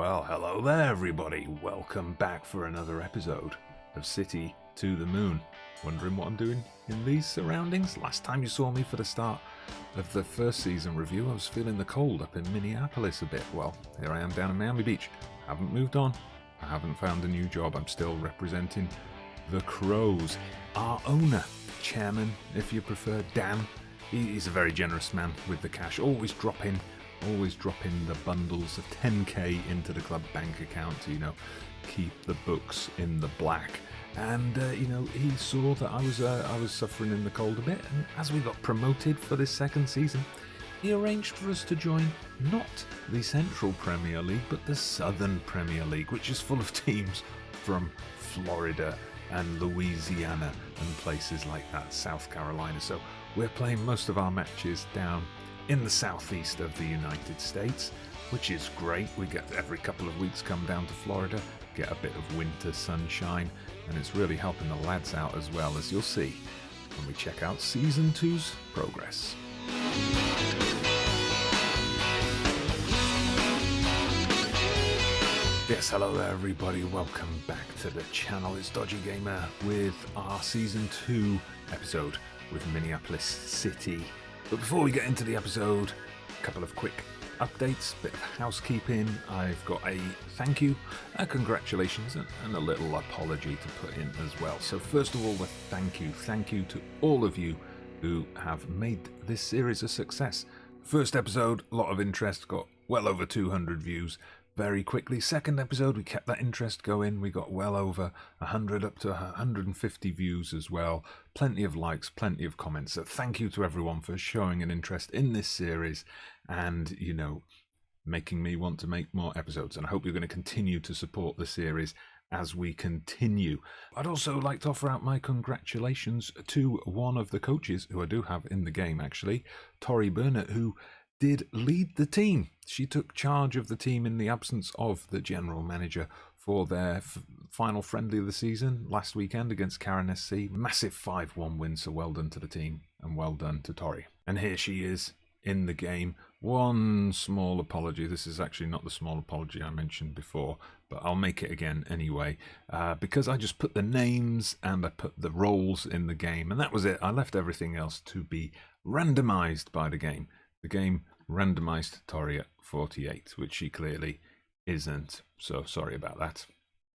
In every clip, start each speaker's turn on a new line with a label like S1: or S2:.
S1: Well, hello there everybody. Welcome back for another episode of City to the Moon. Wondering what I'm doing in these surroundings? Last time you saw me for the start of the first season review, I was feeling the cold up in Minneapolis a bit. Well, here I am down in Miami Beach. I haven't moved on. I haven't found a new job. I'm still representing the Crows. Our owner, chairman, if you prefer, Dan, he's a very generous man with the cash, always dropping the bundles of 10k into the club bank account to, keep the books in the black. And, he saw that I was suffering in the cold a bit, and as we got promoted for this second season, he arranged for us to join not the Central Premier League, but the Southern Premier League, which is full of teams from Florida and Louisiana and places like that, South Carolina. So we're playing most of our matches down in the southeast of the United States, which is great. We get every couple of weeks come down to Florida, get a bit of winter sunshine, and it's really helping the lads out as well, as you'll see when we check out Season 2's progress. Yes, hello there everybody, welcome back to the channel. It's Dodgy Gamer with our Season 2 episode with Minneapolis City. But before we get into the episode, a couple of quick updates, bit of housekeeping. I've got a thank you, a congratulations, and a little apology to put in as well. So first of all, the thank you to all of you who have made this series a success. First episode, a lot of interest, got well over 200 views very quickly. Second episode, we kept that interest going. We got well over 100, up to 150 views as well. Plenty of likes, plenty of comments. So thank you to everyone for showing an interest in this series and, making me want to make more episodes. And I hope you're going to continue to support the series as we continue. I'd also like to offer out my congratulations to one of the coaches who I do have in the game, actually, Tori Burnett, who did lead the team. She took charge of the team in the absence of the general manager for their final friendly of the season last weekend against Karen SC. Massive 5-1 win, so well done to the team and well done to Tori. And here she is in the game. One small apology. This is actually not the small apology I mentioned before, but I'll make it again anyway, because I just put the names and I put the roles in the game, and that was it. I left everything else to be randomized by the game. The game randomized Tori at 48, which she clearly isn't, so sorry about that.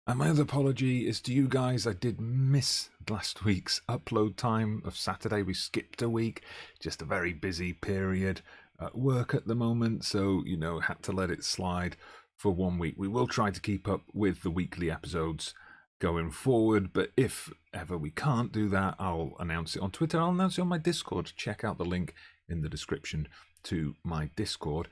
S1: And my other apology is to you guys. I did miss last week's upload time of Saturday. We skipped a week, just a very busy period at work at the moment, so had to let it slide for 1 week. We will try to keep up with the weekly episodes going forward, but if ever we can't do that, I'll announce it on Twitter. I'll announce it on my Discord. Check out the link in the description to my Discord.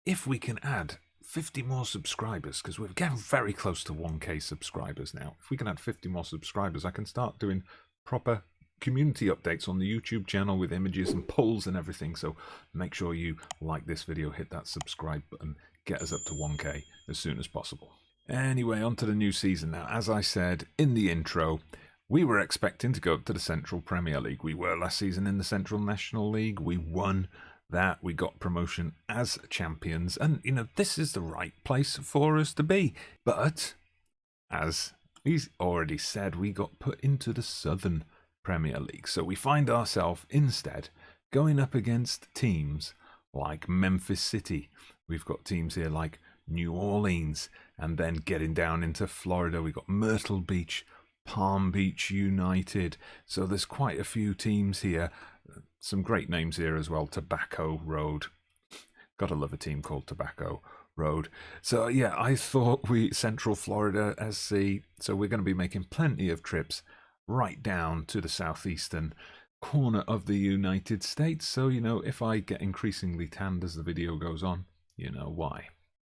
S1: If we can add 50 more subscribers, because we're getting very close to 1k subscribers now. If we can add 50 more subscribers, I can start doing proper community updates on the YouTube channel with images and polls and everything. So make sure you like this video, hit that subscribe button, get us up to 1k as soon as possible. Anyway, on to the new season now. As I said in the intro, we were expecting to go up to the Central Premier League. We were last season in the Central National League. We won that. We got promotion as champions. And, this is the right place for us to be. But, as he's already said, we got put into the Southern Premier League. So we find ourselves instead going up against teams like Memphis City. We've got teams here like New Orleans. And then getting down into Florida, we've got Myrtle Beach, Palm Beach United. So there's quite a few teams here. Some great names here as well. Tobacco Road. Gotta love a team called Tobacco Road. So yeah, I thought Central Florida SC. So we're going to be making plenty of trips right down to the southeastern corner of the United States. So, if I get increasingly tanned as the video goes on, you know why.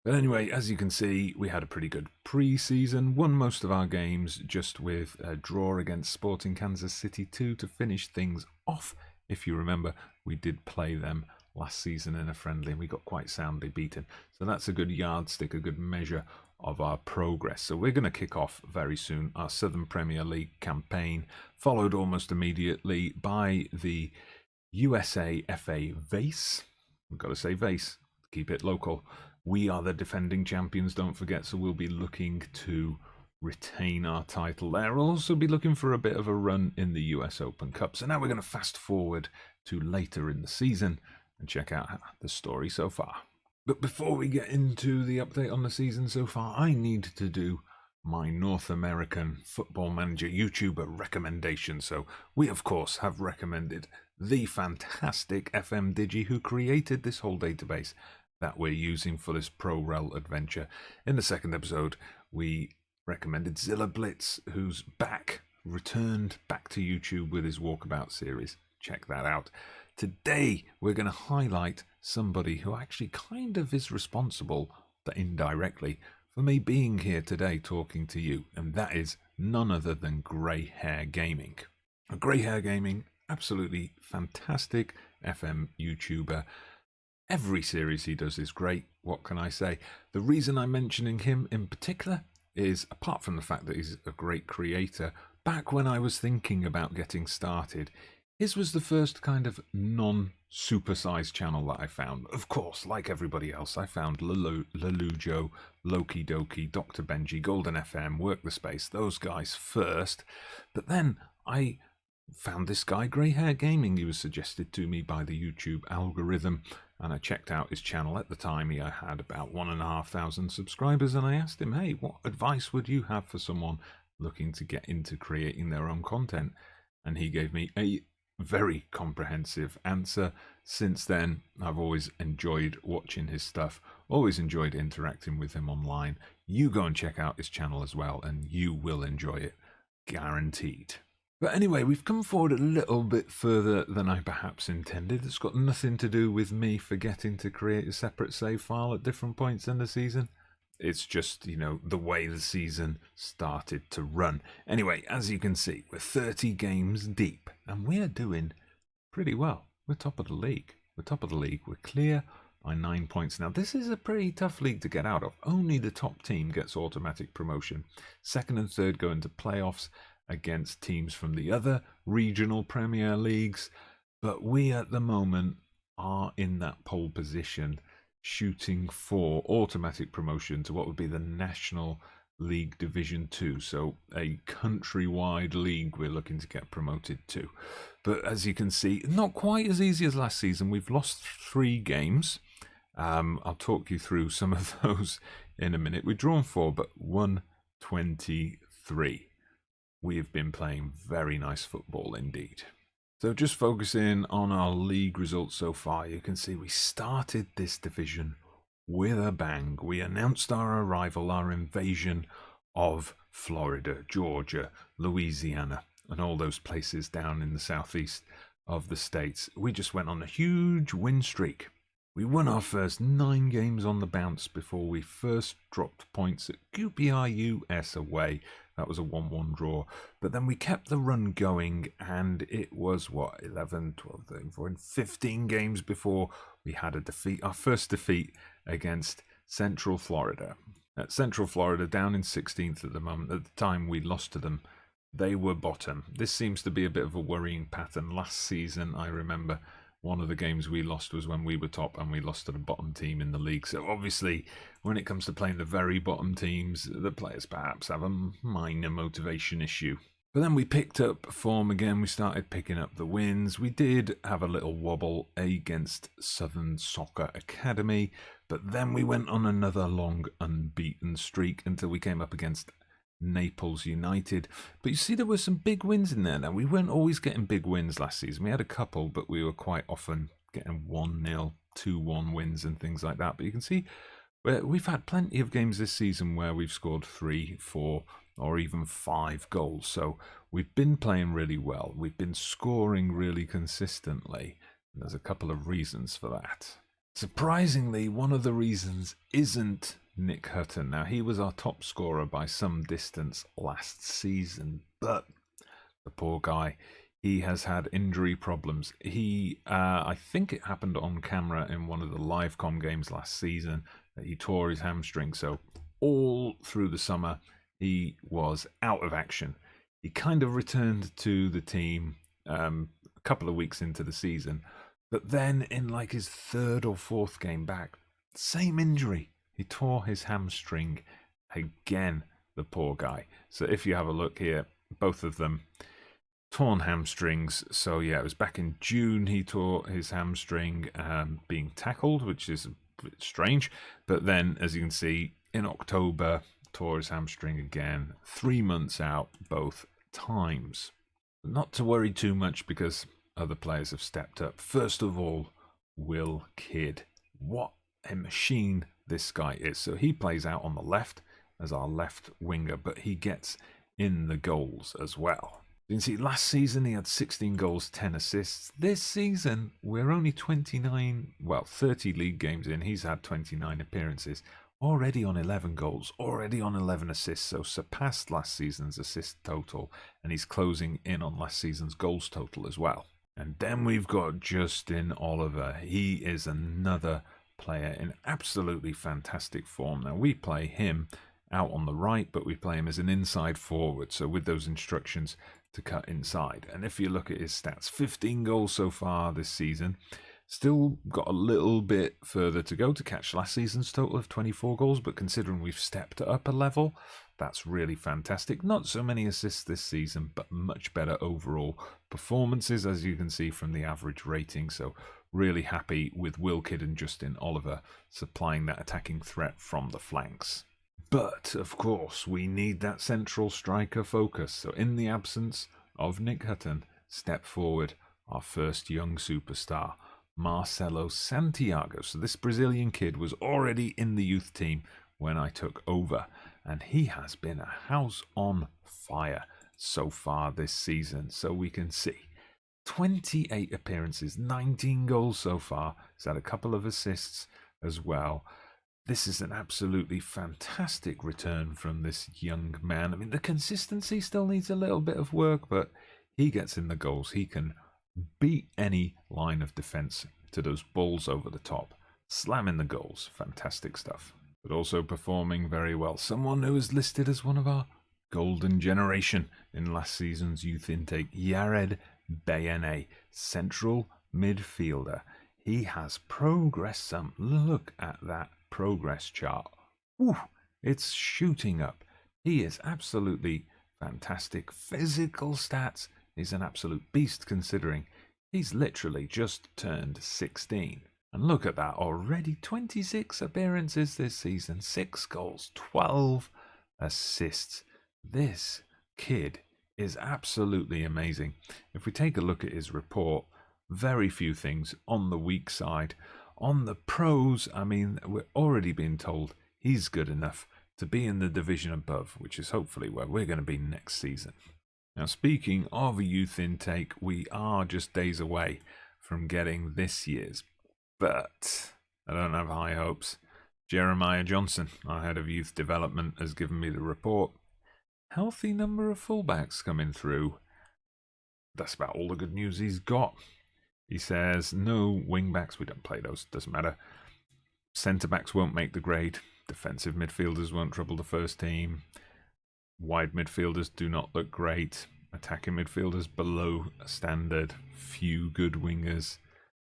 S1: But anyway, as you can see, we had a pretty good pre-season, won most of our games, just with a draw against Sporting Kansas City 2 to finish things off. If you remember, we did play them last season in a friendly and we got quite soundly beaten. So that's a good yardstick, a good measure of our progress. So we're going to kick off very soon our Southern Premier League campaign, followed almost immediately by the USA FA Vase. We've got to say Vase, keep it local. We are the defending champions, don't forget, so we'll be looking to retain our title there. We'll also be looking for a bit of a run in the US Open Cup. So now we're going to fast forward to later in the season and check out the story so far. But before we get into the update on the season so far, I need to do my North American Football Manager YouTuber recommendation. So we, of course, have recommended the fantastic FM Digi, who created this whole database that we're using for this Pro Rel adventure. In the second episode, we recommended Zilla Blitz, who's returned back to YouTube with his Walkabout series. Check that out. Today, we're going to highlight somebody who actually kind of is responsible, but indirectly, for me being here today talking to you, and that is none other than Grey Hair Gaming. Grey Hair Gaming, absolutely fantastic FM YouTuber. Every series he does is great, what can I say? The reason I'm mentioning him in particular is, apart from the fact that he's a great creator, back when I was thinking about getting started, his was the first kind of non-supersized channel that I found. Of course, like everybody else, I found Lelujo, Loki Doki, Dr. Benji, Golden FM, Work the Space, those guys first. But then I found this guy, Grey Hair Gaming. He was suggested to me by the YouTube algorithm, and I checked out his channel. At the time, he had about 1,500 subscribers, and I asked him, hey, what advice would you have for someone looking to get into creating their own content? And he gave me a very comprehensive answer. Since then, I've always enjoyed watching his stuff, always enjoyed interacting with him online. You go and check out his channel as well, and you will enjoy it, guaranteed. But anyway, we've come forward a little bit further than I perhaps intended. It's got nothing to do with me forgetting to create a separate save file at different points in the season. It's just, the way the season started to run. Anyway, as you can see, we're 30 games deep, and we're doing pretty well. We're top of the league. We're clear by 9 points. Now, this is a pretty tough league to get out of. Only the top team gets automatic promotion. Second and third go into playoffs against teams from the other regional Premier Leagues. But we, at the moment, are in that pole position, shooting for automatic promotion to what would be the National League Division 2. So a countrywide league we're looking to get promoted to. But as you can see, not quite as easy as last season. We've lost 3 games. I'll talk you through some of those in a minute. We've drawn 4, but 123. We have been playing very nice football indeed. So just focusing on our league results so far, you can see we started this division with a bang. We announced our arrival, our invasion of Florida, Georgia, Louisiana, and all those places down in the southeast of the states. We just went on a huge win streak. We won our first 9 games on the bounce before we first dropped points at QPR US away. That was a 1-1 draw. But then we kept the run going, and it was, 11, 12, 13, 14, 15 games before we had a defeat, our first defeat against Central Florida. Central Florida down in 16th at the moment. At the time we lost to them, they were bottom. This seems to be a bit of a worrying pattern. Last season, I remember, one of the games we lost was when we were top and we lost to the bottom team in the league. So obviously, when it comes to playing the very bottom teams, the players perhaps have a minor motivation issue. But then we picked up form again. We started picking up the wins. We did have a little wobble against Southern Soccer Academy, but then we went on another long unbeaten streak until we came up against Naples United. But you see, there were some big wins in there. Now, we weren't always getting big wins last season. We had a couple, but we were quite often getting 1-0, 2-1 wins and things like that. But you can see we've had plenty of games this season where we've scored 3, 4, or even 5 goals. So we've been playing really well. We've been scoring really consistently. And there's a couple of reasons for that. Surprisingly, one of the reasons isn't Nick Hutton. Now, he was our top scorer by some distance last season, but the poor guy, he has had injury problems. I think it happened on camera in one of the live com games last season that he tore his hamstring. So all through the summer, he was out of action. He kind of returned to the team a couple of weeks into the season, but then in like his 3rd or 4th game back, same injury. He tore his hamstring again, the poor guy. So if you have a look here, both of them torn hamstrings. So yeah, it was back in June he tore his hamstring being tackled, which is a bit strange. But then, as you can see, in October, tore his hamstring again. 3 months out both times. Not to worry too much because other players have stepped up. First of all, Will Kidd. What a machine this guy is. So he plays out on the left as our left winger, but he gets in the goals as well. You can see last season he had 16 goals, 10 assists. This season we're only 30 league games in. He's had 29 appearances. Already on 11 goals, already on 11 assists, so surpassed last season's assist total, and he's closing in on last season's goals total as well. And then we've got Justin Oliver. He is another player in absolutely fantastic form. Now, we play him out on the right, but we play him as an inside forward, so with those instructions to cut inside. And if you look at his stats, 15 goals so far this season. Still got a little bit further to go to catch last season's total of 24 goals, but considering we've stepped up a level, that's really fantastic. Not so many assists this season, but much better overall performances, as you can see from the average rating. So really happy with Will Kidd and Justin Oliver supplying that attacking threat from the flanks. But, of course, we need that central striker focus. So in the absence of Nick Hutton, step forward our first young superstar, Marcelo Santiago. So this Brazilian kid was already in the youth team when I took over, and he has been a house on fire so far this season. So we can see 28 appearances, 19 goals so far. He's had a couple of assists as well. This is an absolutely fantastic return from this young man. I mean, the consistency still needs a little bit of work, but he gets in the goals. He can beat any line of defense to those balls over the top, slamming the goals. Fantastic stuff. But also performing very well. Someone who is listed as one of our golden generation in last season's youth intake, Yared Beyene, central midfielder. He has progressed some. Look at that progress chart. Ooh, it's shooting up. He is absolutely fantastic. Physical stats. He's an absolute beast considering he's literally just turned 16. And look at that already. 26 appearances this season, 6 goals, 12 assists. This kid is absolutely amazing. If we take a look at his report, very few things on the weak side. On the pros, I mean, we're already being told he's good enough to be in the division above, which is hopefully where we're going to be next season. Now, speaking of youth intake, we are just days away from getting this year's, but I don't have high hopes. Jeremiah Johnson, our head of youth development, has given me the report. Healthy number of fullbacks coming through. That's about all the good news he's got. He says no wingbacks, we don't play those, doesn't matter. Centre-backs won't make the grade. Defensive midfielders won't trouble the first team. Wide midfielders do not look great. Attacking midfielders below standard. Few good wingers.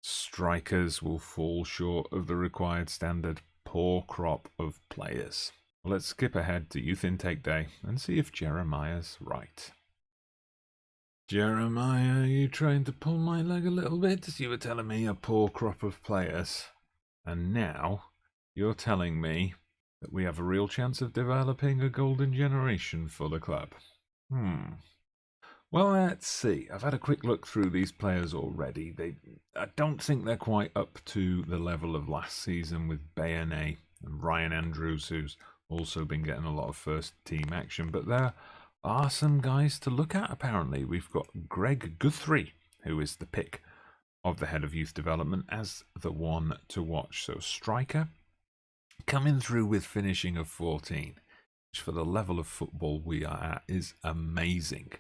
S1: Strikers will fall short of the required standard. Poor crop of players. Well, let's skip ahead to youth intake day and see if Jeremiah's right. Jeremiah, are you trying to pull my leg a little bit? You were telling me a poor crop of players. And now you're telling me that we have a real chance of developing a golden generation for the club. Well, let's see. I've had a quick look through these players already. I don't think they're quite up to the level of last season with Beyene and Ryan Andrews, who's also been getting a lot of first team action. But there are some guys to look at, apparently. We've got Greg Guthrie, who is the pick of the head of youth development as the one to watch. So striker, coming through with finishing of 14, which for the level of football we are at is amazing.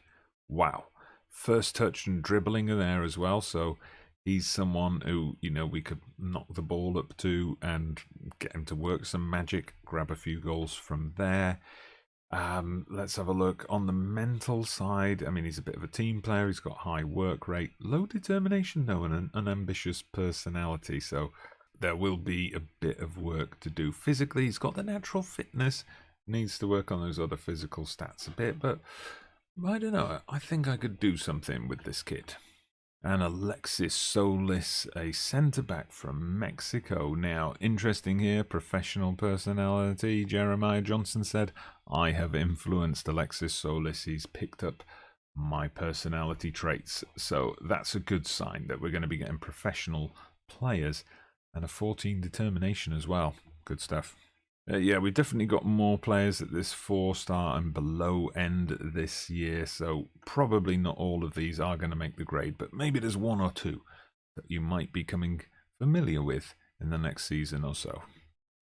S1: Wow. First touch and dribbling are there as well, so he's someone who, you know, we could knock the ball up to and get him to work some magic, grab a few goals from there. Let's have a look on the mental side. I mean, he's a bit of a team player. He's got high work rate, low determination, though, and an ambitious personality. So there will be a bit of work to do physically. He's got the natural fitness, needs to work on those other physical stats a bit, but I don't know. I think I could do something with this kid. And Alexis Solis, a centre-back from Mexico. Now, interesting here, professional personality. Jeremiah Johnson said, I have influenced Alexis Solis. He's picked up my personality traits. So that's a good sign that we're going to be getting professional players and a 14 determination as well. Good stuff. Yeah, we definitely got more players at this 4-star and below end this year, so probably not all of these are going to make the grade, but maybe there's one or two that you might be coming familiar with in the next season or so.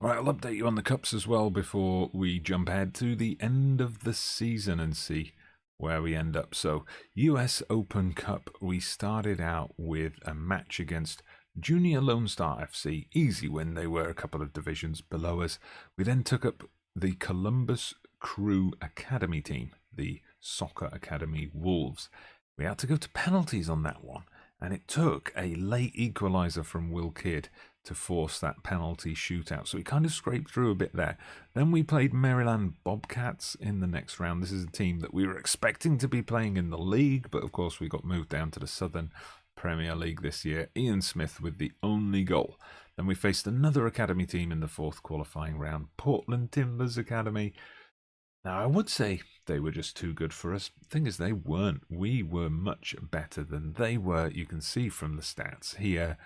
S1: All right, I'll update you on the cups as well before we jump ahead to the end of the season and see where we end up. So, US Open Cup, we started out with a match against Junior Lone Star FC, easy win. They were a couple of divisions below us. We then took up the Columbus Crew Academy team, the Soccer Academy Wolves. We had to go to penalties on that one, and it took a late equaliser from Will Kidd to force that penalty shootout. So we kind of scraped through a bit there. Then we played Maryland Bobcats in the next round. This is a team that we were expecting to be playing in the league, but of course we got moved down to the Southern Premier League this year. Ian Smith with the only goal. Then we faced another academy team in the fourth qualifying round, Portland Timbers Academy. Now, I would say they were just too good for us. The thing is, they weren't. We were much better than they were. You can see from the stats here,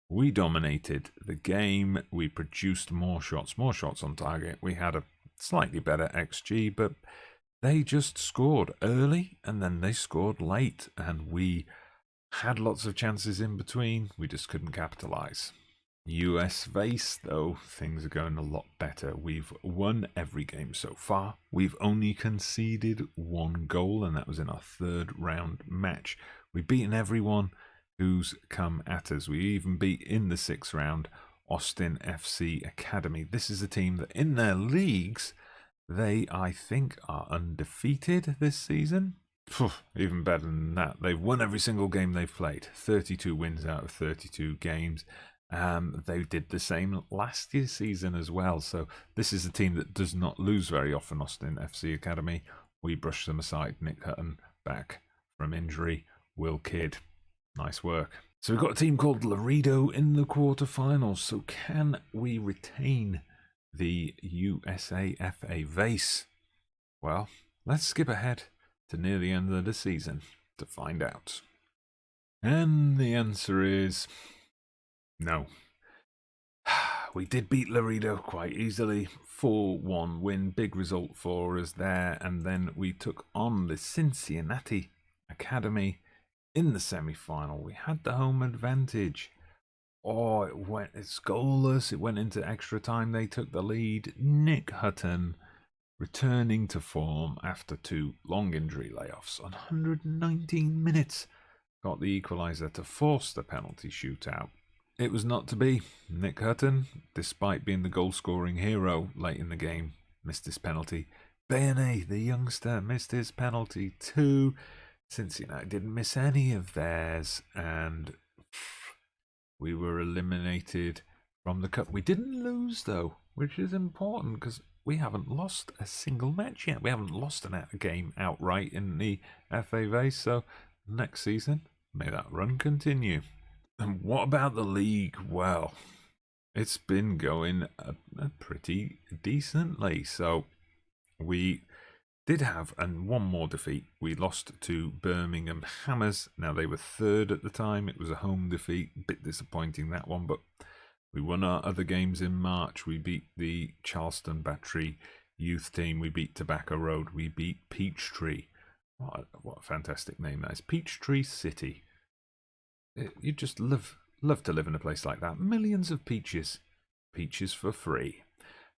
S1: we dominated the game. We produced more shots on target. We had a slightly better XG, but they just scored early and then they scored late, and we had lots of chances in between. We just couldn't capitalize. US Vase, though, things are going a lot better. We've won every game so far. We've only conceded one goal, and that was in our third round match. We've beaten everyone who's come at us. We even beat, in the sixth round, Austin FC Academy. This is a team that in their leagues, they, I think, are undefeated this season. Even better than that. They've won every single game they've played. 32 wins out of 32 games. They did the same last year's season as well. So this is a team that does not lose very often, Austin FC Academy. We brushed them aside. Nick Hutton back from injury. Will Kidd. Nice work. So we've got a team called Laredo in the quarterfinals. So can we retain the USA FA Vase? Well, let's skip ahead to near the end of the season to find out. And the answer is no. We did beat Laredo quite easily. 4-1 win, big result for us there. And then we took on the Cincinnati Academy in the semi-final. We had the home advantage. Oh, it's goalless. It went into extra time. They took the lead. Nick Hutton returning to form after 2 long injury layoffs on 119 minutes. Got the equaliser to force the penalty shootout. It was not to be. Nick Hutton, despite being the goal-scoring hero late in the game, missed his penalty. Beyene, the youngster, missed his penalty too. Cincinnati didn't miss any of theirs, and we were eliminated from the cup. We didn't lose, though, which is important because we haven't lost a single match yet. We haven't lost a game outright in the FA Vase, so next season, may that run continue. And what about the league? Well, it's been going pretty decently. So we did have one more defeat. We lost to Birmingham Hammers. Now, they were third at the time. It was a home defeat. Bit disappointing, that one, but we won our other games in March. We beat the Charleston Battery youth team. We beat Tobacco Road. We beat Peachtree. What a fantastic name that is. Peachtree City. You just love to live in a place like that. Millions of peaches. Peaches for free.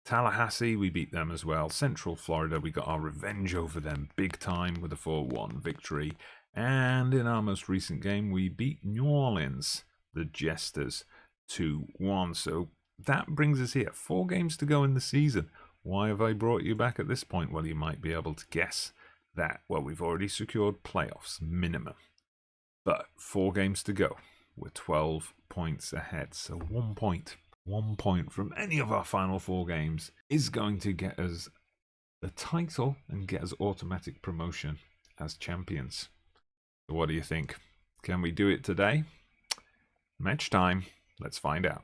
S1: Tallahassee, we beat them as well. Central Florida, we got our revenge over them big time with a 4-1 victory. And in our most recent game, we beat New Orleans, the Jesters, 2-1. So that brings us here. 4 games to go in the season. Why have I brought you back at this point? Well, you might be able to guess that. Well, we've already secured playoffs, minimum. But 4 games to go. We're 12 points ahead. So 1 point 1 point from any of our final 4 games is going to get us the title and get us automatic promotion as champions. So what do you think? Can we do it today? Match time. Let's find out.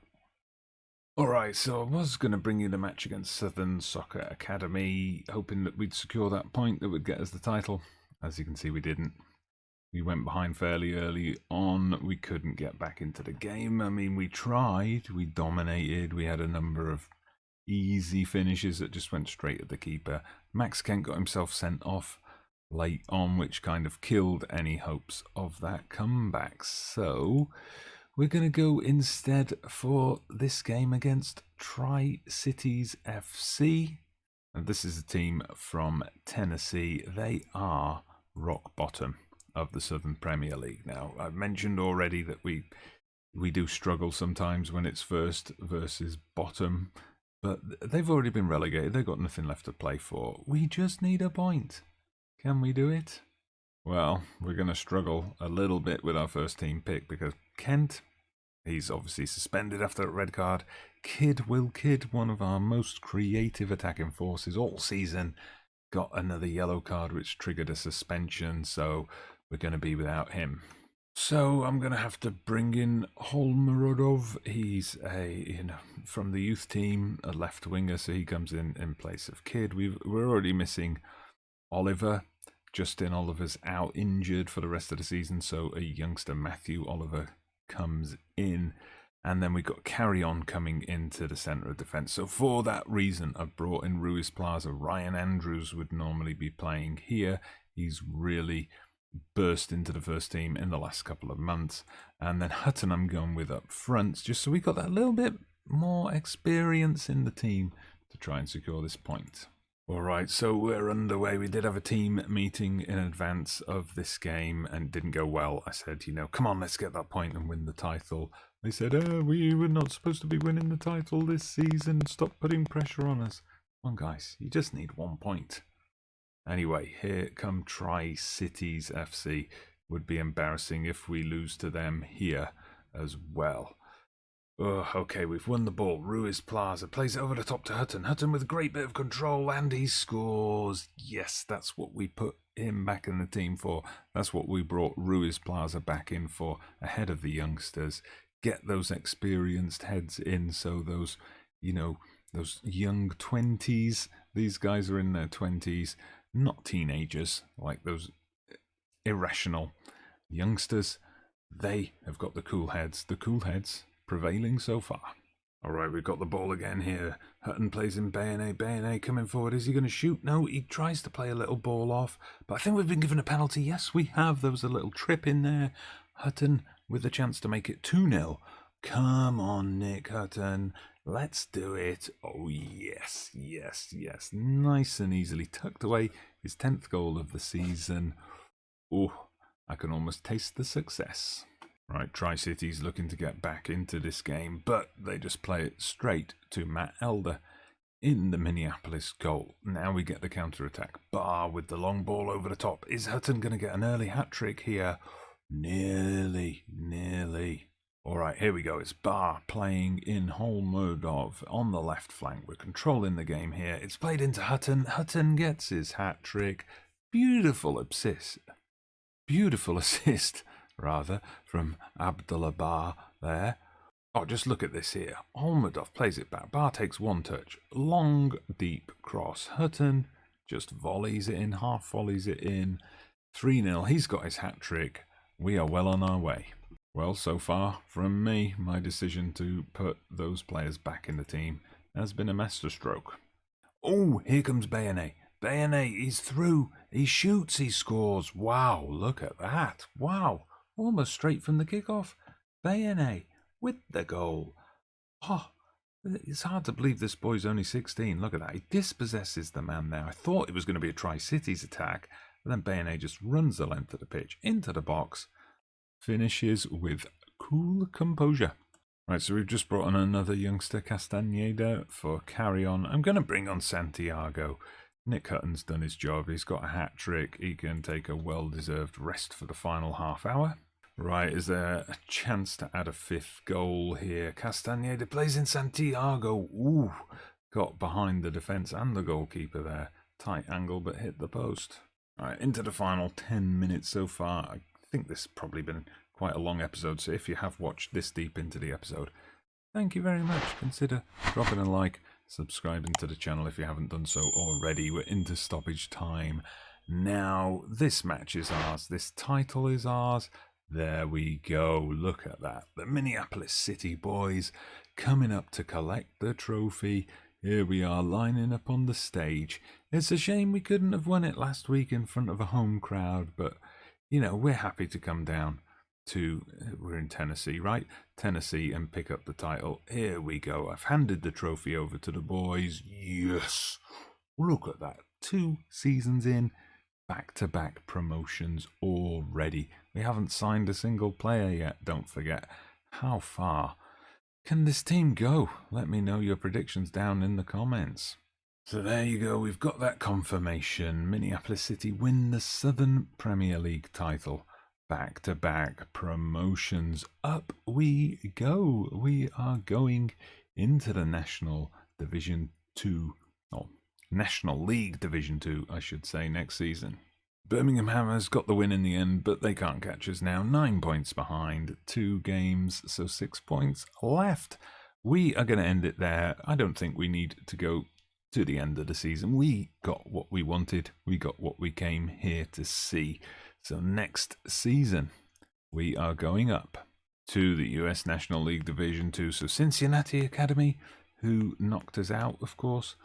S1: Alright, so I was going to bring you the match against Southern Soccer Academy, hoping that we'd secure that point that would get us the title. As you can see, we didn't. We went behind fairly early on. We couldn't get back into the game. I mean, we tried. We dominated. We had a number of easy finishes that just went straight at the keeper. Max Kent got himself sent off late on, which kind of killed any hopes of that comeback. So we're going to go instead for this game against Tri-Cities FC. And this is a team from Tennessee. They are rock bottom of the Southern Premier League. Now, I've mentioned already that we do struggle sometimes when it's first versus bottom, but they've already been relegated. They've got nothing left to play for. We just need a point. Can we do it? Well, we're going to struggle a little bit with our first team pick because Kent, he's obviously suspended after that red card. Will Kidd, one of our most creative attacking forces all season, got another yellow card which triggered a suspension, so we're going to be without him. So I'm going to have to bring in Holmerodov. He's from the youth team, a left winger, so he comes in place of Kidd. We're already missing Oliver. Justin Oliver's out injured for the rest of the season, so a youngster, Matthew Oliver, comes in. And then we've got Carry On coming into the centre of defence. So for that reason, I've brought in Ruiz Plaza. Ryan Andrews would normally be playing here. He's really burst into the first team in the last couple of months. And then Hutton I'm going with up front, just so we got that little bit more experience in the team to try and secure this point. Alright, so we're underway. We did have a team meeting in advance of this game and it didn't go well. I said, come on, let's get that point and win the title. They said, we were not supposed to be winning the title this season. Stop putting pressure on us. Come on, guys, you just need 1 point. Anyway, here come Tri-Cities FC. Would be embarrassing if we lose to them here as well. Oh, okay, we've won the ball. Ruiz Plaza plays it over the top to Hutton. Hutton with a great bit of control, and he scores. Yes, that's what we put him back in the team for. That's what we brought Ruiz Plaza back in for, ahead of the youngsters. Get those experienced heads in, so those, those young 20s, these guys are in their 20s, not teenagers, like those irrational youngsters. They have got the cool heads. The cool heads prevailing so far. Alright, we've got the ball again here. Hutton plays in Beyene. Beyene coming forward. Is he going to shoot? No, he tries to play a little ball off. But I think we've been given a penalty. Yes, we have. There was a little trip in there. Hutton with the chance to make it 2-0. Come on, Nick Hutton. Let's do it. Oh, yes, yes, yes. Nice and easily tucked away. His 10th goal of the season. Oh, I can almost taste the success. Right, Tri-Cities looking to get back into this game, but they just play it straight to Matt Elder in the Minneapolis goal. Now we get the counter-attack. Barr with the long ball over the top. Is Hutton going to get an early hat-trick here? Nearly. All right, here we go. It's Barr playing in Holmerdov on the left flank. We're controlling the game here. It's played into Hutton. Hutton gets his hat-trick. Beautiful assist. From Abdullah Barr there. Oh, just look at this here. Holmerdov plays it back. Barr takes one touch. Long, deep cross. Hutton just volleys it in, half volleys it in. 3-0. He's got his hat-trick. We are well on our way. Well, so far from me, my decision to put those players back in the team has been a masterstroke. Oh, here comes Beyene. Beyene, he's through. He shoots, he scores. Wow, look at that. Wow. Almost straight from the kickoff. Beyene with the goal. Oh, it's hard to believe this boy's only 16. Look at that. He dispossesses the man there. I thought it was going to be a Tri-Cities attack. But then Beyene just runs the length of the pitch into the box. Finishes with cool composure. Right, so we've just brought on another youngster, Castaneda, for Carry On. I'm going to bring on Santiago. Nick Hutton's done his job. He's got a hat-trick. He can take a well-deserved rest for the final half hour. Right, is there a chance to add a fifth goal here? Castaneda plays in Santiago. Ooh, got behind the defence and the goalkeeper there. Tight angle, but hit the post. All right, into the final 10 minutes so far. I think this has probably been quite a long episode, so if you have watched this deep into the episode, thank you very much. Consider dropping a like, subscribing to the channel if you haven't done so already. We're into stoppage time. Now, this match is ours. This title is ours. There we go. Look at that. The Minneapolis City boys coming up to collect the trophy. Here we are lining up on the stage. It's a shame we couldn't have won it last week in front of a home crowd, but, you know, we're happy to come down to, we're in Tennessee, right? Tennessee, and pick up the title. Here we go. I've handed the trophy over to the boys. Yes. Look at that. 2 seasons in. Back-to-back promotions already. We haven't signed a single player yet, don't forget. How far can this team go? Let me know your predictions down in the comments. So there you go, we've got that confirmation. Minneapolis City win the Southern Premier League title. Back-to-back promotions. Up we go. We are going into the National Division 2. National League Division 2, I should say, next season. Birmingham Hammers got the win in the end, but they can't catch us now. 9 points behind, 2 games, so 6 points left. We are going to end it there. I don't think we need to go to the end of the season. We got what we wanted. We got what we came here to see. So next season, we are going up to the US National League Division 2. So Cincinnati Academy, who knocked us out, of course,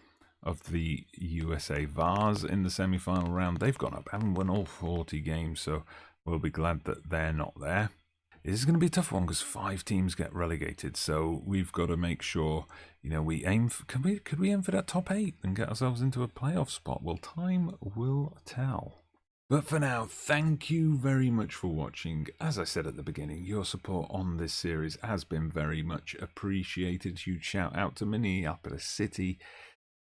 S1: of the USA Vase in the semi-final round. They've gone up, haven't won all 40 games, so we'll be glad that they're not there. This is going to be a tough one because 5 teams get relegated, so we've got to make sure, you know, we aim for, could we aim for that top 8 and get ourselves into a playoff spot? Well, time will tell. But for now, thank you very much for watching. As I said at the beginning, your support on this series has been very much appreciated. Huge shout out to Minneapolis City,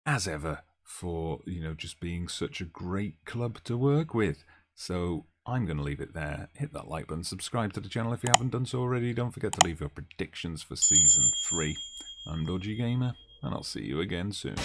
S1: as ever, for, you know, just being such a great club to work with. So I'm going to leave it there. Hit that like button, subscribe to the channel if you haven't done so already. Don't forget to leave your predictions for Season 3. I'm Dodgy Gamer, and I'll see you again soon.